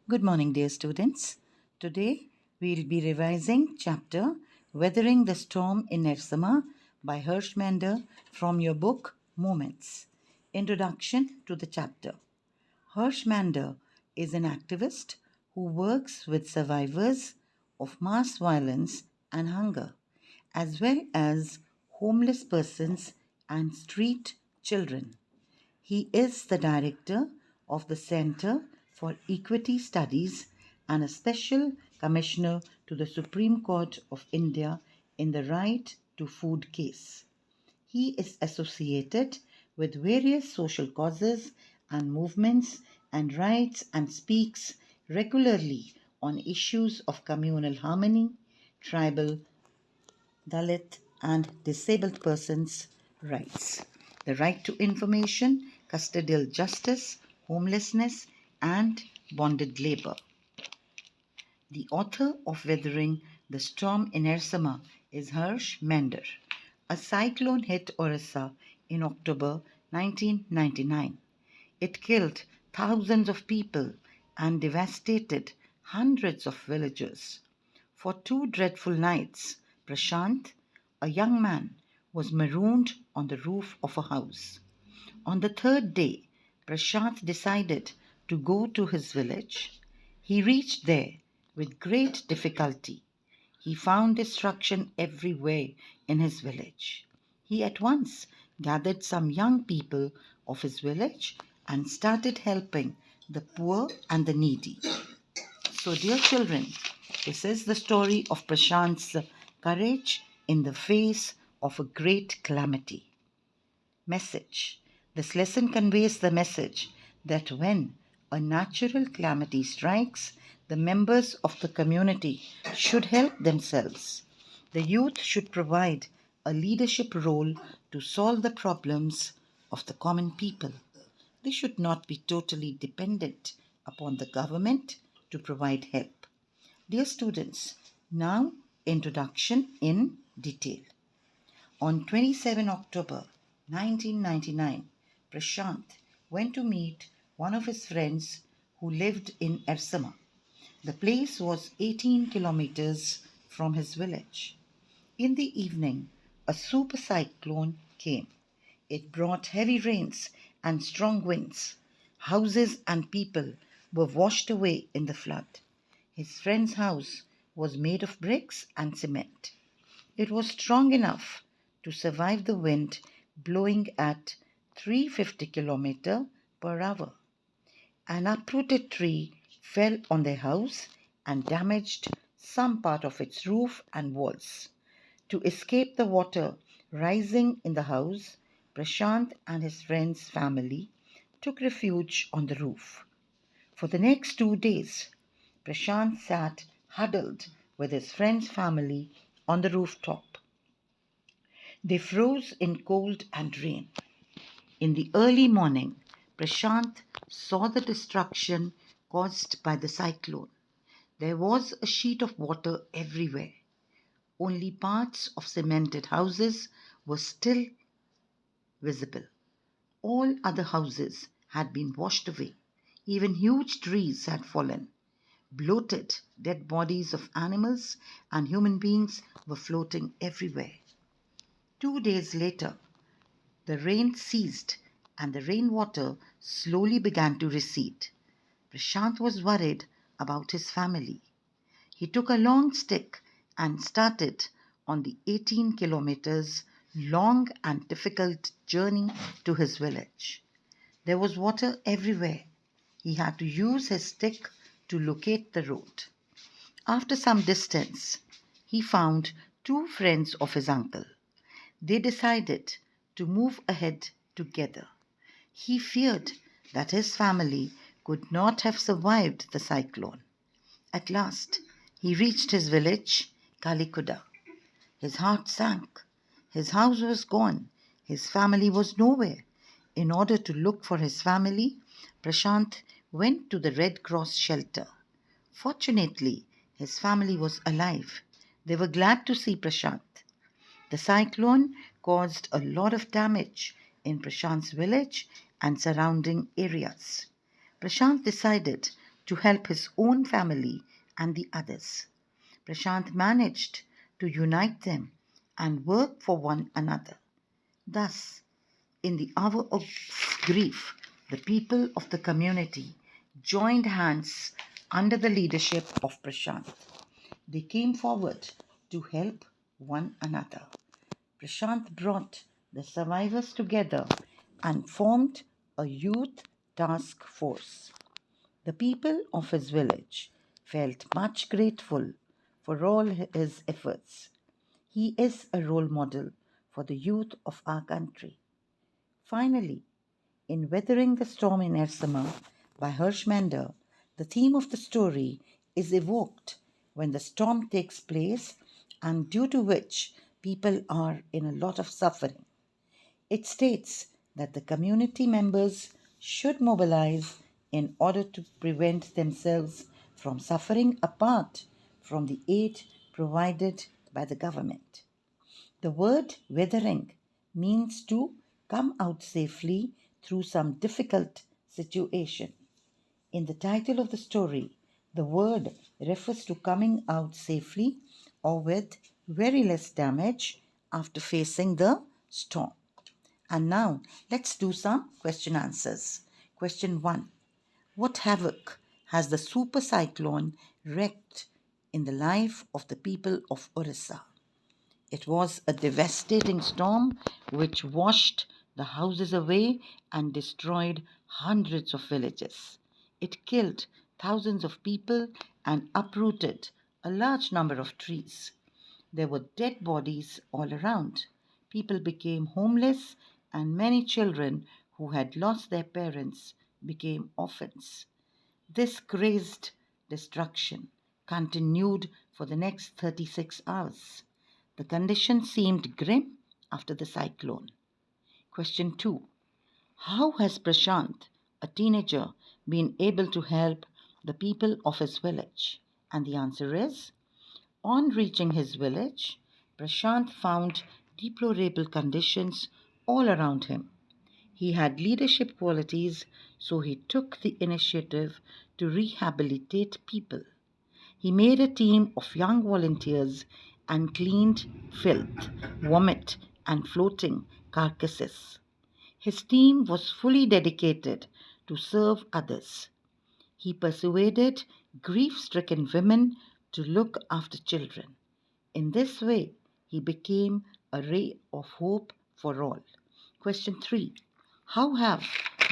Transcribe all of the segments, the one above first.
Good morning, dear students. Today we'll be revising chapter Weathering the Storm in Ersama by Hirschmander from your book Moments. Introduction to the chapter. Hirschmander is an activist who works with survivors of mass violence and hunger, as well as homeless persons and street children. He is the director of the Center for Equity Studies and a special commissioner to the Supreme Court of India in the right to food case. He is associated with various social causes and movements and rights and speaks regularly on issues of communal harmony, tribal, Dalit, and disabled persons' rights, the right to information, custodial justice, homelessness, and bonded labor. The author of Weathering the Storm in Ersama is Harsh Mender. A cyclone hit Orissa in October 1999. It killed thousands of people and devastated hundreds of villages. For 2 dreadful nights, Prashant, a young man, was marooned on the roof of a house. On the third day, Prashant decided to go to his village. He reached there with great difficulty. He found destruction everywhere in his village. He at once gathered some young people of his village and started helping the poor and the needy. So, dear children, this is the story of Prashant's courage in the face of a great calamity. Message. This lesson conveys the message that when a natural calamity strikes, the members of the community should help themselves. The youth should provide a leadership role to solve the problems of the common people. They should not be totally dependent upon the government to provide help. Dear students, now introduction in detail. On 27 October 1999, Prashant went to meet one of his friends who lived in Ersama. The place was 18 kilometers from his village. In the evening, a super cyclone came. It brought heavy rains and strong winds. Houses and people were washed away in the flood. His friend's house was made of bricks and cement. It was strong enough to survive the wind blowing at 350 km per hour. An uprooted tree fell on their house and damaged some part of its roof and walls. To escape the water rising in the house, Prashant and his friend's family took refuge on the roof. For the next 2 days, Prashant sat huddled with his friend's family on the rooftop. They froze in cold and rain. In the early morning, Prashant saw the destruction caused by the cyclone. There was a sheet of water everywhere. Only parts of cemented houses were still visible. All other houses had been washed away. Even huge trees had fallen. Bloated, dead bodies of animals and human beings were floating everywhere. 2 days later, the rain ceased and the rainwater slowly began to recede. Prashant was worried about his family. He took a long stick and started on the 18 kilometers long and difficult journey to his village. There was water everywhere. He had to use his stick to locate the road. After some distance, he found 2 friends of his uncle. They decided to move ahead together. He feared that his family could not have survived the cyclone. At last, he reached his village, Kalikuda. His heart sank. His house was gone. His family was nowhere. In order to look for his family, Prashant went to the Red Cross shelter. Fortunately, his family was alive. They were glad to see Prashant. The cyclone caused a lot of damage in Prashant's village and surrounding areas. Prashant decided to help his own family and the others. Prashant managed to unite them and work for one another. Thus, in the hour of grief, the people of the community joined hands under the leadership of Prashant. They came forward to help one another. Prashant brought the survivors together and formed a youth task force. The people of his village felt much grateful for all his efforts. He is a role model for the youth of our country. Finally, in Weathering the Storm in Ersama by Hirschmander, the theme of the story is evoked when the storm takes place and due to which people are in a lot of suffering. It states that the community members should mobilize in order to prevent themselves from suffering apart from the aid provided by the government. The word weathering means to come out safely through some difficult situation. In the title of the story, the word refers to coming out safely or with very less damage after facing the storm. And now let's do some question answers. Question 1. What havoc has the super cyclone wreaked in the life of the people of Orissa? It was a devastating storm which washed the houses away and destroyed hundreds of villages. It killed thousands of people and uprooted a large number of trees. There were dead bodies all around. People became homeless, and many children who had lost their parents became orphans. This crazed destruction continued for the next 36 hours. The condition seemed grim after the cyclone. Question 2. How has Prashant, a teenager, been able to help the people of his village? And the answer is, on reaching his village, Prashant found deplorable conditions all around him. He had leadership qualities, so he took the initiative to rehabilitate people. He made a team of young volunteers and cleaned filth, vomit, and floating carcasses. His team was fully dedicated to serve others. He persuaded grief stricken women to look after children. In this way, he became a ray of hope for all. Question 3. How have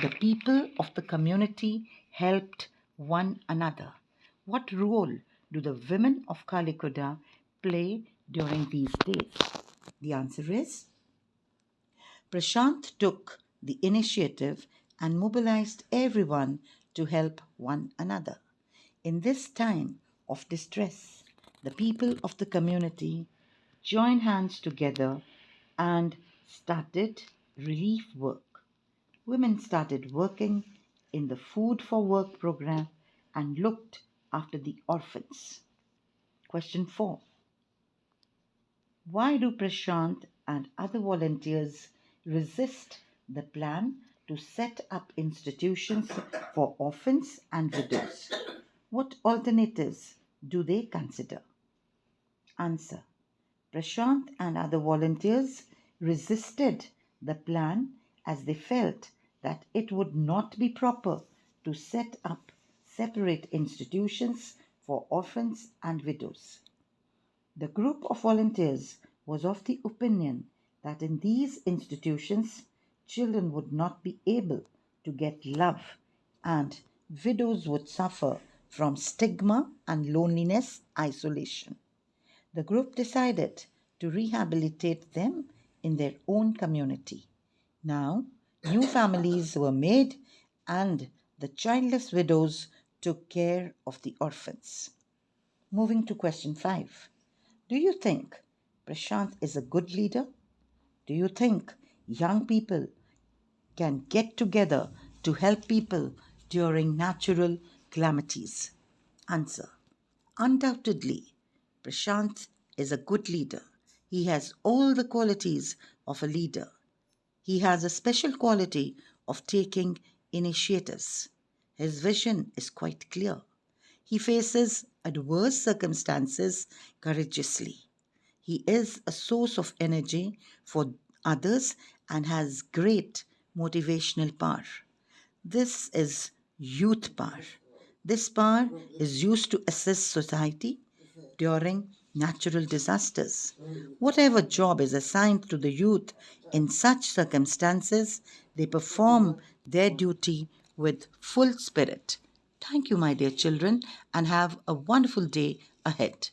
the people of the community helped one another? What role do the women of Kalikuda play during these days? The answer is, Prashant took the initiative and mobilized everyone to help one another. In this time of distress, the people of the community joined hands together and started relief work. Women started working in the Food for Work program and looked after the orphans. Question 4. Why do Prashant and other volunteers resist the plan to set up institutions for orphans and widows? What alternatives do they consider? Answer. Prashant and other volunteers resisted the plan as they felt that it would not be proper to set up separate institutions for orphans and widows. The group of volunteers was of the opinion that in these institutions children would not be able to get love and widows would suffer from stigma and loneliness isolation. The group decided to rehabilitate them in their own community. Now, new families were made and the childless widows took care of the orphans. Moving to question 5. Do you think Prashant is a good leader? Do you think young people can get together to help people during natural calamities? Answer. Undoubtedly, Prashant is a good leader. He has all the qualities of a leader. He has a special quality of taking initiatives. His vision is quite clear. He faces adverse circumstances courageously. He is a source of energy for others and has great motivational power. This is youth power. This power is used to assist society during natural disasters. Whatever job is assigned to the youth in such circumstances, they perform their duty with full spirit. Thank you, my dear children, and have a wonderful day ahead.